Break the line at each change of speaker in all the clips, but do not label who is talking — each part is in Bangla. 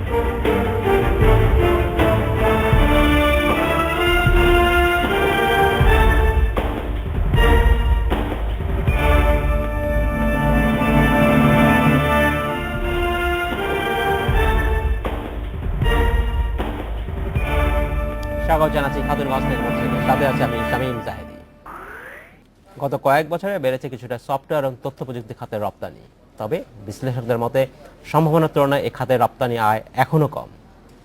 স্বাগত জানাচ্ছি খাতুনগঞ্জ থেকে সাথে আছে আমি শামীম জাহেদি। গত কয়েক বছরে বেড়েছে কিছুটা সফটওয়্যার এবং তথ্য প্রযুক্তি খাতের রপ্তানি, তবে বিশ্লেষকদের মতে সম্ভাবনার তুলনায় এই খাতের রপ্তানি আয় এখনও কম।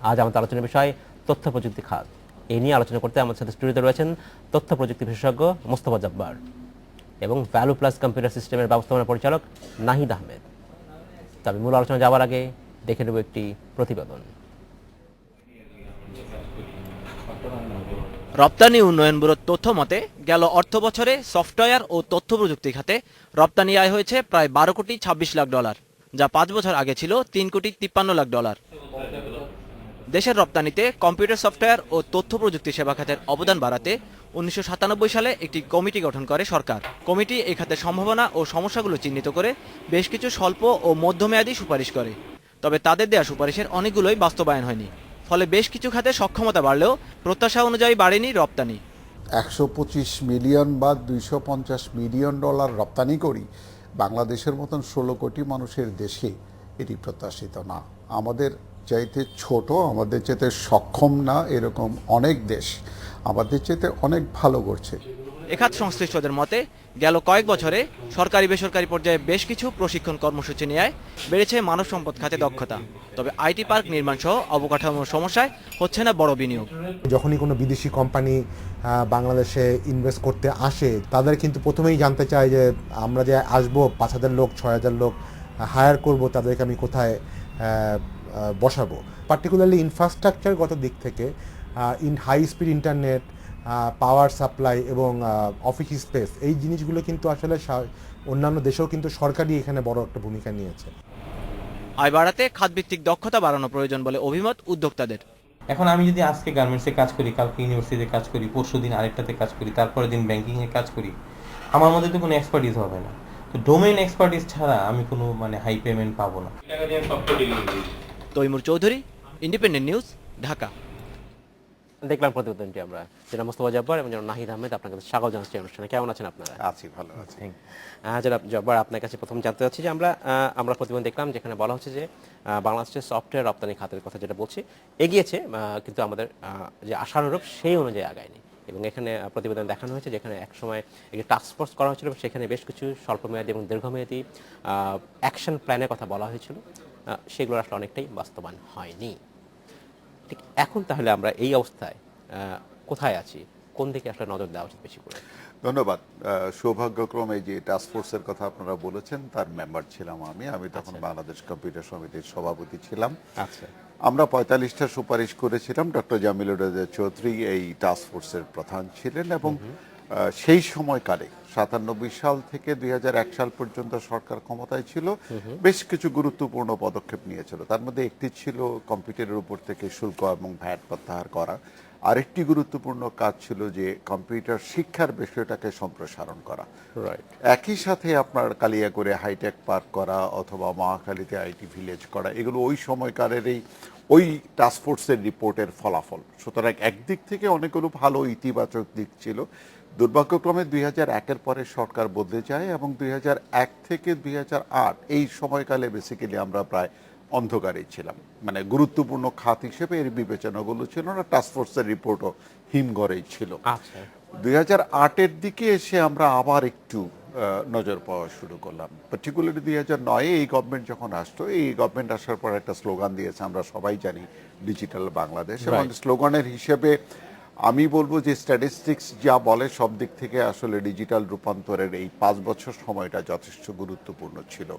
আজ আমাদের আলোচনার বিষয় তথ্য প্রযুক্তি খাত। এই নিয়ে আলোচনা করতে আমাদের সাথে স্টুডিওতে রয়েছেন তথ্য প্রযুক্তি বিশেষজ্ঞ মোস্তফা জব্বার এবং ভ্যালু প্লাস কম্পিউটার সিস্টেমের ব্যবস্থাপনা পরিচালক নাহিদ আহমেদ। তবে মূল আলোচনা যাওয়ার আগে দেখে নেব একটি প্রতিবেদন।
রপ্তানি উন্নয়ন ব্যুরোর তথ্য মতে গেল অর্থ বছরে সফটওয়্যার ও তথ্য প্রযুক্তি খাতে রপ্তানি আয় হয়েছে প্রায় 12 কোটি 26 লাখ ডলার, যা 5 বছর আগে ছিল 3 কোটি 53 লাখ ডলার। দেশের রপ্তানিতে কম্পিউটার সফটওয়্যার ও তথ্য প্রযুক্তি সেবা খাতের অবদান বাড়াতে 1997 সালে একটি কমিটি গঠন করে সরকার। কমিটি এই খাতের সম্ভাবনা ও সমস্যাগুলো চিহ্নিত করে বেশ কিছু স্বল্প ও মধ্যমেয়াদী সুপারিশ করে, তবে তাদের দেওয়া সুপারিশের অনেকগুলোই বাস্তবায়ন হয়নি। ফলে বেশ কিছু খাতে সক্ষমতা বাড়লেও প্রত্যাশা অনুযায়ী বাড়েনি রপ্তানি।
125 মিলিয়ন বা 250 মিলিয়ন ডলার রপ্তানি করি বাংলাদেশের মতন 16 কোটি মানুষের দেশে এটি প্রত্যাশিত না। আমাদের চাইতে ছোট, আমাদের চাইতে সক্ষম না এরকম অনেক দেশ আমাদের চাইতে অনেক ভালো করছে।
এখাত সংশ্লিষ্টদের মতে গেল কয়েক বছরে সরকারি বেসরকারি পর্যায়ে বেশ কিছু প্রশিক্ষণ কর্মসূচি নেওয়ায় বেড়েছে মানব সম্পদ খাতে দক্ষতা, তবে আইটি পার্ক নির্মাণ সহ অবকাঠামোর সমস্যায় হচ্ছে না বড় বিনিয়োগ।
যখনই কোনো বিদেশি কোম্পানি বাংলাদেশে ইনভেস্ট করতে আসে, তাদের কিন্তু প্রথমেই জানতে চায় যে আমরা যে আসবো 5,000 লোক 6,000 লোক হায়ার করব, তাদেরকে আমি কোথায় বসাবো। পার্টিকুলারলি ইনফ্রাস্ট্রাকচারগত দিক থেকে high speed internet, power supply এবং অফিস স্পেস, এই জিনিসগুলো কিন্তু আসলে অন্যান্য দেশেও কিন্তু সরকারই এখানে বড় একটা ভূমিকা নিয়েছে।
আয় বাড়াতে খাতভিত্তিক দক্ষতা বাড়ানো প্রয়োজন বলে অভিমত উদ্যোক্তাদের।
এখন আমি যদি আজকে গার্মেন্টসে কাজ করি, কালকে ইউনিভার্সিটিতে কাজ করি, পরশু দিন আরেকটাতে কাজ করি, তারপরের দিন ব্যাংকিংয়ে কাজ করি, আমার মধ্যে তো কোনো এক্সপার্টিস হবে না। তো ডোমেইন এক্সপার্টিস ছাড়া আমি কোনো হাই পেমেন্ট পাবো না।
Taimur Chowdhury, independent news, Dhaka.
দেখলাম প্রতিবেদনটি আমরা, যেটা মোস্তফা জব্বার এবং যেন নাহিদ আহমেদ। আপনার কাছে স্বাগত জানাচ্ছি অনুষ্ঠানে। কেমন আছেন আপনারা?
আছি, ভালো আছি।
জনাব জব্বার, আপনার কাছে প্রথম জানতে চাচ্ছি যে আমরা প্রতিবেদন দেখলাম যেখানে বলা হচ্ছে যে বাংলাদেশের সফটওয়্যার রপ্তানি খাতের কথা যেটা বলছি এগিয়েছে, কিন্তু আমাদের যে আশানুরূপ সেই অনুযায়ী আগায়নি। এবং এখানে প্রতিবেদন দেখানো হয়েছে যেখানে একসময় একটি টাস্কফোর্স করা হয়েছিল, সেখানে বেশ কিছু স্বল্পমেয়াদী এবং দীর্ঘমেয়াদী অ্যাকশন প্ল্যানের কথা বলা হয়েছিল, সেগুলো আসলে অনেকটাই বাস্তবায়ন হয়নি। ঠিক এখন তাহলে আমরা এই অবস্থায় কোথায় আছি, কোন দিকে আসলে নজর দেওয়া উচিত বেশি করে?
ধন্যবাদ। সৌভাগ্যক্রমে যে টাস্কফোর্সের কথা আপনারা বলেছেন তার মেম্বার ছিলাম আমি তখন বাংলাদেশ কম্পিউটার সমিতির সভাপতি ছিলাম।
আচ্ছা,
আমরা 45টা সুপারিশ করেছিলাম। ডক্টর জামিলুর রেজা চৌধুরী এই টাস্কফোর্সের প্রধান ছিলেন এবং সেই সময়কালে 97 সাল থেকে 2001 সাল পর্যন্ত সরকার ক্ষমতায় ছিল, বেশ কিছু গুরুত্বপূর্ণ পদক্ষেপ নিয়েছিল। তার মধ্যে একটি ছিল কম্পিউটারের উপর থেকে শুল্ক এবং ভ্যাট প্রত্যাহার করা। আরেকটি গুরুত্বপূর্ণ কাজ ছিল যে কম্পিউটার শিক্ষার বিষয়টাকে সম্প্রসারণ করা। একই সাথে আপনার কালিয়াকৈরে হাইটেক পার্ক করা অথবা মহাখালীতে আইটি ভিলেজ করা, এগুলো ওই সময়কারের ওই টাস্কফোর্সের রিপোর্টের ফলাফল। সুতরাং একদিক থেকে অনেকগুলো ভালো ইতিবাচক দিক ছিল। দুর্ভাগ্যক্রমে 2001-এর পরে সরকার বদলে যায় এবং 2001 থেকে 2008 এই সময়কালে বেসিক্যালি আমরা প্রায় অন্ধকারেই ছিলাম। মানে গুরুত্বপূর্ণ খাত হিসেবে এর বিবেচনাগুলো ছিল না, টাস্কফোর্সের রিপোর্টও হিমঘরেই ছিল। 2008-এর দিকে এসে আমরা আবার একটু নজর পাওয়া শুরু করলাম। পার্টিকুলারলি 2009-এ এই গভর্নমেন্ট যখন আসতো, এই গভর্নমেন্ট আসার পর একটা স্লোগান দিয়েছে, আমরা সবাই জানি, ডিজিটাল বাংলাদেশ। এবং স্লোগানের হিসেবে আমি বলবো যে স্ট্যাটিস্টিক্স যা বলে সব দিক থেকে আসলে ডিজিটাল রূপান্তরের এই 5 বছর সময়টা যথেষ্ট গুরুত্বপূর্ণ ছিল।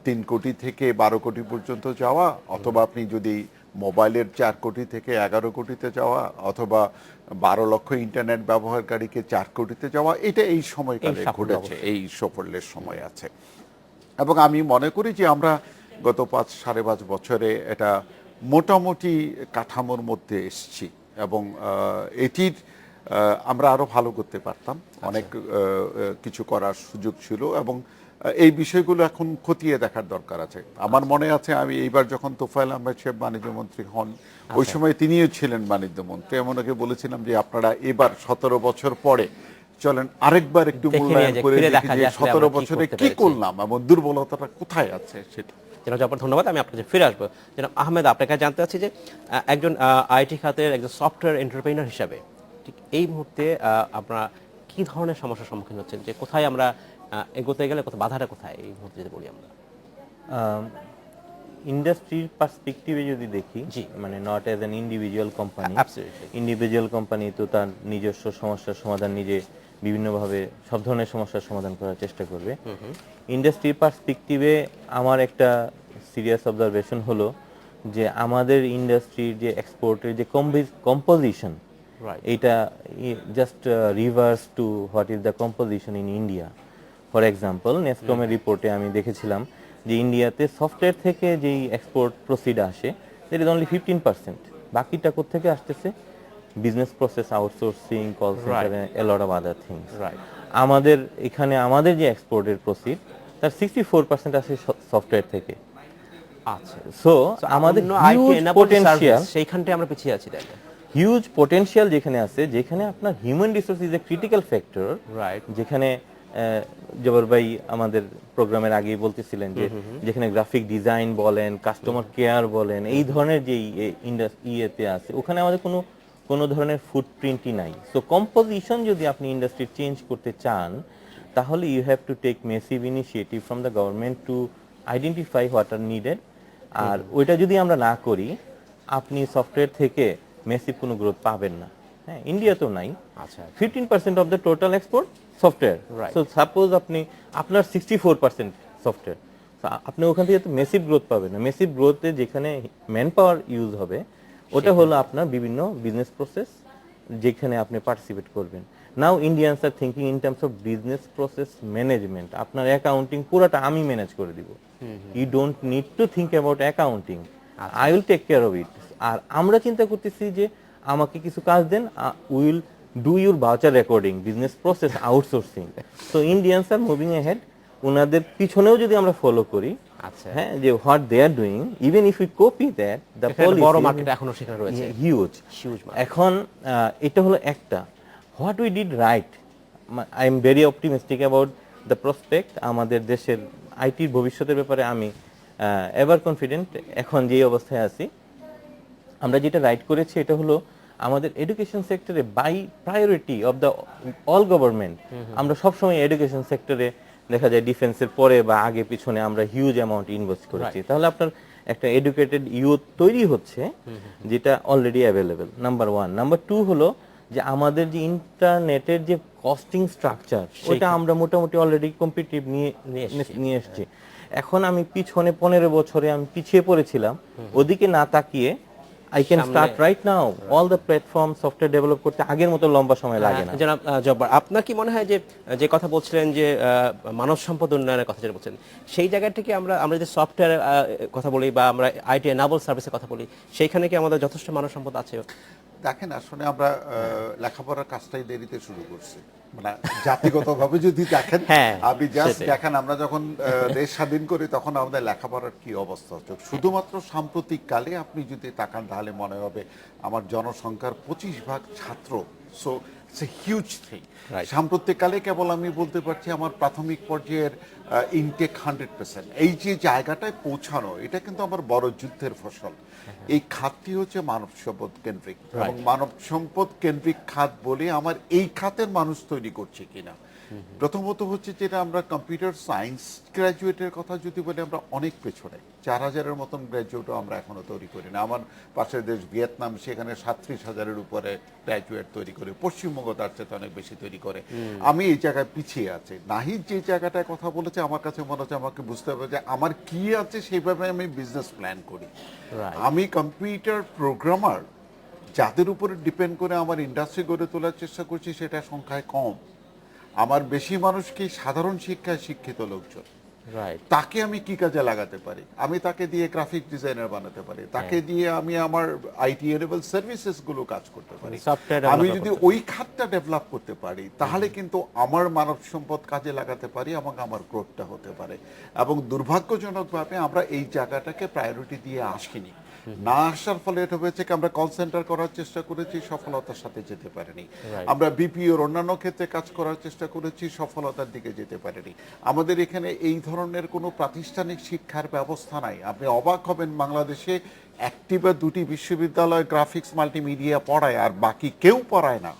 3 কোটি থেকে 12 কোটি পর্যন্ত যাওয়া, অথবা আপনি যদি মোবাইলের 4 কোটি থেকে 11 কোটিতে যাওয়া, অথবা 12 লক্ষ ইন্টারনেট ব্যবহারকারীকে 4 কোটিতে যাওয়া, এটা এই সময়কালে ঘটেছে, এই সাফল্যের সময় আছে। এবং আমি মনে করি যে আমরা গত 5-5.5 বছরে এটা মোটামুটি কাঠামোর মধ্যে এসছি এবং এটির আমরা আরো ভালো করতে পারতাম। অনেক কিছু করার সুযোগ ছিল এবং এই বিষয়গুলো এখন খতিয়ে দেখার দরকার আছে। আমার মনে আছে আমি এইবার যখন তোফায়েল আহমেদ সাহেব বাণিজ্য মন্ত্রী হন, ওই সময় তিনিও ছিলেন বাণিজ্য মন্ত্রী, আমি ওনাকে বলেছিলাম যে আপনারা এবার 17 বছর পরে চলেন আরেকবার একটু
দেখে
মূল্যায়ন
নিয়ে
করে
ফিরে
দেখি
দেখা
যে
যায় আসলে
17
আমরা কি
বছরে
করতে
কি
পেরেছি।
করলাম এবং দুর্বলতাটা কোথায় আছে সেটা।
জনাব জব্বার, ধন্যবাদ। আমি আপনার কাছে ফিরে আসবো। জনাব আহমেদ, আপনার কাছে জানতে চাচ্ছি যে একজন আইটি খাতের একজন সফটওয়্যার এন্টারপ্রেনার হিসাবে ঠিক এই মুহূর্তে আপনারা কি ধরনের সমস্যার সম্মুখীন হচ্ছেন, যে কোথায় আমরা এগোতে গেলে কোথায় বাধাটা কোথায় এই মুহূর্তে যদি বলি আমরা?
ইন্ডাস্ট্রির পার্সপেক্টিভে যদি দেখি,
জি।
মানে not as an individual company,
Absolutely.
Individual company তো তার নিজস্ব সমস্যার সমাধান নিজে বিভিন্নভাবে সব ধরনের সমস্যার সমাধান করার চেষ্টা করবে। ইন্ডাস্ট্রির পার্সপেক্টিভে আমার একটা সিরিয়াস অবজারভেশন হলো যে আমাদের ইন্ডাস্ট্রির যে এক্সপোর্টের যে কম্পোজিশন,
Right.
এটা just reverse to what is the composition in India. For example, নেসকমের রিপোর্টে আমি দেখেছিলাম যে ইন্ডিয়াতে সফটওয়্যার থেকে যেই এক্সপোর্ট প্রসিড আসে, দ্যাট ইজ অনলি 15%। বাকিটা কোত্থেকে আসতেছে? Business process outsourcing, call centre, a lot of other things.
Right.
আমাদের এখানে আমাদের যে এক্সপোর্টের প্রসিড, তার 64% আসে সফটওয়্যার থেকে।
আচ্ছা,
সো আমাদের হিউজ পোটেনশিয়াল,
সেইখানটায় আমরা পিছিয়ে আছি তাই না?
হিউজ পোটেনশিয়াল যেখানে আছে, যেখানে আপনার human resource is a critical factor.
Right.
যেখানে জবর ভাই আমাদের প্রোগ্রামের আগেই বলতেছিলেন যে যেখানে গ্রাফিক ডিজাইন বলেন, কাস্টমার কেয়ার বলেন, এই ধরনের যে ইয়েতে আছে, ওখানে আমাদের কোনো ধরনের ফুটপ্রিন্টই নাই। সো কম্পোজিশন যদি আপনি ইন্ডাস্ট্রি চেঞ্জ করতে চান, তাহলে you have to take massive initiative from the government to identify what are needed. আর ওইটা যদি আমরা না করি, আপনি সফটওয়্যার থেকে মেসিভ কোনো গ্রোথ পাবেন না। হ্যাঁ, ইন্ডিয়াতেও নাই।
আচ্ছা।
15% of the total export software.
Right.
So suppose আপনার 64% সফটওয়্যার, আপনি ওখান থেকে তো মেসিভ গ্রোথ পাবেন না। মেসিভ গ্রোথে যেখানে ম্যান পাওয়ার ইউজ হবে, ওটা হলো আপনার বিভিন্ন বিজনেস প্রসেস যেখানে আপনি পার্টিসিপেট করবেন। Now Indians are thinking in terms of business process management. আপনার অ্যাকাউন্টিং পুরোটা আমি ম্যানেজ করে দিব। You don't need to think about accounting, I will take care of it. আর আমরা চিন্তা করতেছি যে আমাকে কিছু কাজ দেন, will do your voucher recording, business process outsourcing. So Indians are moving ahead. ওনাদের পিছনেও যদি আমরা ফলো করি,
আচ্ছা,
হ্যাঁ, যে what they are doing, even if you copy that, the
বড় মার্কেট এখনো সেখানে রয়েছে,
হিউজ।
হিউজ।
এখন এটা হলো একটা what we did right. I am very optimistic about the prospect. আমাদের দেশের আইটির ভবিষ্যতের ব্যাপারে আমি এভার কনফিডেন্ট। এখন যে অবস্থায় আছি, আমরা যেটা রাইট করেছি, এটা হলো আমাদের এডুকেশন সেক্টরে by priority of the all government. আমরা সবসময় এডুকেশন সেক্টরে দেখা যায় ডিফেন্সের পরে বা আগে পিছনে আমরা হিউজ অ্যামাউন্ট ইনভেস্ট করেছি। তাহলে আপনার একটা এডুকেটেড ইউথ তৈরি হচ্ছে, যেটা already available, number one. Number two হলো যে আমাদের যে ইন্টারনেটের যে কস্টিং স্ট্রাকচার, ওটা আমরা মোটামুটি অলরেডি কম্পিটিটিভ নিয়ে এসেছি। এখন আমি পিছনে 15 বছরে আমি পিছিয়ে পড়েছিলাম, ওদিকে না তাকিয়ে I can start right now. All the platform software develop করতে আগের মতো লম্বা সময় লাগে না।
জনাব জব্বার, আপনার কি মনে হয় যে কথা বলছিলেন যে মানব সম্পদ উন্নয়নের কথা যেটা বলছেন, সেই জায়গা থেকে আমরা যদি সফটওয়্যার কথা বলি বা আমরা আইটি এনাবল সার্ভিসের কথা বলি, সেইখানে কি আমাদের যথেষ্ট মানব সম্পদ আছে?
দেখেন, আসলে আমরা লেখাপড়ার কাজটাই দেরিতে শুরু করছি, মানে জাতিগতভাবে যদি দেখেন।
হ্যাঁ,
আপনি জাস্ট
সেটাই।
দেখেন, আমরা যখন দেশ স্বাধীন করি তখন আমাদের লেখাপড়ার কি অবস্থা হচ্ছে। শুধুমাত্র সাম্প্রতিক কালে আপনি যদি তাকান, তাহলে মনে হবে আমার জনসংখ্যার 25% ছাত্র। So it's a huge thing. সাম্প্রতিককালে কেবল আমি বলতে পারছি আমার প্রাথমিক পর্যায়ের ইনটেক 100%। এই যে জায়গাটায় পৌঁছানো, এটা কিন্তু আমার বড় যুদ্ধের ফসল। এই খাতটি হচ্ছে মানব সম্পদ কেন্দ্রিক, এবং মানব সম্পদ কেন্দ্রিক খাত বলে আমার এই খাতের মানুষ তৈরি করছে কিনা। প্রথমত হচ্ছে যেটা আমরা কম্পিউটার সায়েন্স গ্র্যাজুয়েটের কথা যদি বলি, আমরা অনেক পেছনে। 4000-এর মতন গ্র্যাজুয়েটও আমরা এখনো তৈরি করি না। আমার পাশের দেশ ভিয়েতনাম, সেখানে 37,000-এর উপরে গ্র্যাজুয়েট তৈরি করে। পশ্চিমবঙ্গ তার চেয়ে অনেক বেশি তৈরি করে। আমি এই জায়গায় পিছিয়ে আছি। নাহিদ যে জায়গাটায় কথা বলেছে, আমার কাছে মনে হচ্ছে আমাকে বুঝতে হবে যে আমার কি আছে, সেইভাবে আমি বিজনেস প্ল্যান করি। আমি কম্পিউটার প্রোগ্রামার যাদের উপরে ডিপেন্ড করে আমার ইন্ডাস্ট্রি গড়ে তোলার চেষ্টা করছি, সেটা সংখ্যায় কম। আমার বেশি মানুষকে সাধারণ শিক্ষায় শিক্ষিত লোকজন।
রাইট।
তাকে আমি কি কাজে লাগাতে পারি? আমি তাকে দিয়ে গ্রাফিক ডিজাইনার বানাতে পারি, তাকে দিয়ে আমি আমার আইটি এনেবল সার্ভিসেস গুলো কাজ করতে পারি।
সফটওয়্যার
আমি
ডেভেলপ
যদি ওই খাতটা ডেভেলপ করতে পারি তাহলে কিন্তু আমার মানব সম্পদ কাজে লাগাতে পারি এবং আমার গ্রোথটা হতে পারে। এবং দুর্ভাগ্যজনকভাবে আমরা এই জায়গাটাকে প্রায়োরিটি দিয়ে আসিনি। না আসার ফলে এটা হয়েছে কি আমরা কল সেন্টার করার চেষ্টা করেছি, সফলতার সাথে যেতে পারিনি। আমরা বিপিওর অন্যান্য ক্ষেত্রে কাজ করার চেষ্টা করেছি, সফলতার দিকে যেতে পারিনি। আমাদের এখানে এই ধরনের কোনো প্রাতিষ্ঠানিক শিক্ষার ব্যবস্থা নাই। আপনি অবাক হবেন, বাংলাদেশে একটি বা দুটি বিশ্ববিদ্যালয় গ্রাফিক্স মাল্টিমিডিয়া পড়ায় আর বাকি কেউ পড়ায় না।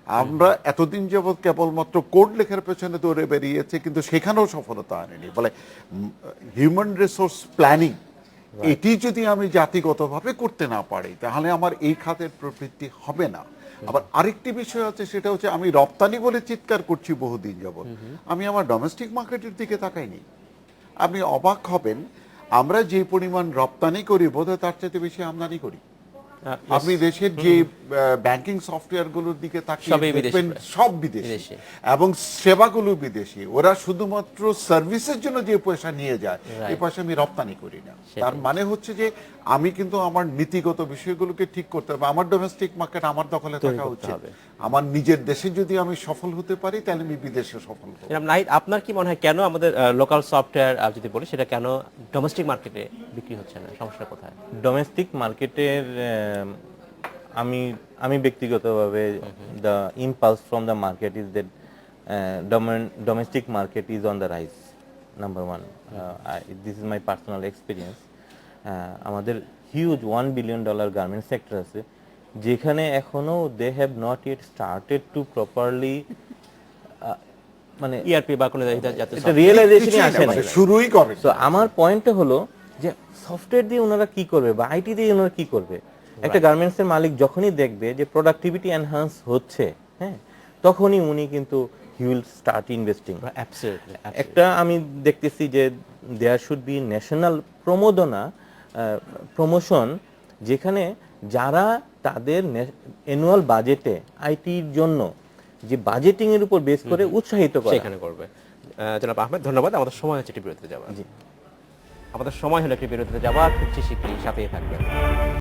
আমরা এতদিন যাবৎ কেবলমাত্র কোড লেখার পেছনে দৌড়ে বেরিয়েছে, কিন্তু সেখানেও সফলতা আনেনি। বলে হিউম্যান রিসোর্স প্ল্যানিং, এটি যদি আমি জাতিগতভাবে করতে না পারি তাহলে আমার এই খাতের প্রবৃত্তি হবে না। আবার আরেকটি বিষয় আছে, সেটা হচ্ছে আমি রপ্তানি বলে চিৎকার করছি বহুদিন যাবৎ, আমি আমার ডোমেস্টিক মার্কেটের দিকে তাকাইনি। আপনি অবাক হবেন, আমরা যে পরিমাণ রপ্তানি করি বোধহয় তার চাইতে বেশি আমদানি করি। আপনি দেশের যে ব্যাংকিং সফটওয়্যার গুলোর দিকে তাকিয়ে
সবই বিদেশি
দেখবেন,
প্রায়।
সব বিদেশি এবং সেবাগুলো বিদেশি। ওরা শুধুমাত্র সার্ভিসের জন্য যে পয়সা নিয়ে যায় এই পয়সা আমি রপ্তানি করি না। তার মানে হচ্ছে যে আমি কিন্তু আমার নীতিগত বিষয়গুলোকে ঠিক করতে হবে। আমার ডোমেস্টিক মার্কেট আমার দখলে থাকা উচিত। আমার নিজের দেশে যদি আমি সফল হতে পারি তাহলে আমি বিদেশে সফল হব।
জনাব নাহিদ, আপনার কি মনে হয় কেন আমাদের লোকাল সফটওয়্যার যদি বলি সেটা কেন ডোমেস্টিক মার্কেটে বিক্রি হচ্ছে না? সমস্যা কোথায়?
ডোমেস্টিক মার্কেটের আমি ব্যক্তিগতভাবে the impulse from the market is that domestic market is on the rise, number one. This is my personal experience. আমাদের হিউজ $1 বিলিয়ন গার্মেন্ট সেক্টর আছে, যেখানে এখনো they have not yet started to properly মানে
ইআরপি বা কোনো জাতীয়
এটা রিয়েলাইজেশনই আসে না।
মানে শুরুই করে।
তো আমার পয়েন্টটা হলো যে সফটওয়্যার দিয়ে ওনারা কি করবে বা আইটি দিয়ে ওনারা কি করবে? একটা গার্মেন্টস এর মালিক যখনই দেখবে যে প্রোডাক্টিভিটি এনহান্স হচ্ছে, হ্যাঁ, তখনই উনি কিন্তু he will start investing.
Absolutely.
একটা আমি দেখতেছি যে there should be national promotion, যেখানে যারা তাদের অ্যানুয়াল বাজেটে আইটির জন্য যে বাজেটিং এর উপর বেস করে উৎসাহিত করে
সেখানে করবে। জনাব আহমেদ, ধন্যবাদ। আমাদের সময় হচ্ছে একটি বিরতিতে যাওয়া।
জি।
আমাদের সময় হলো একটি বিরতিতে যাওয়া। খুব শীঘ্রই সাথেই থাকবেন।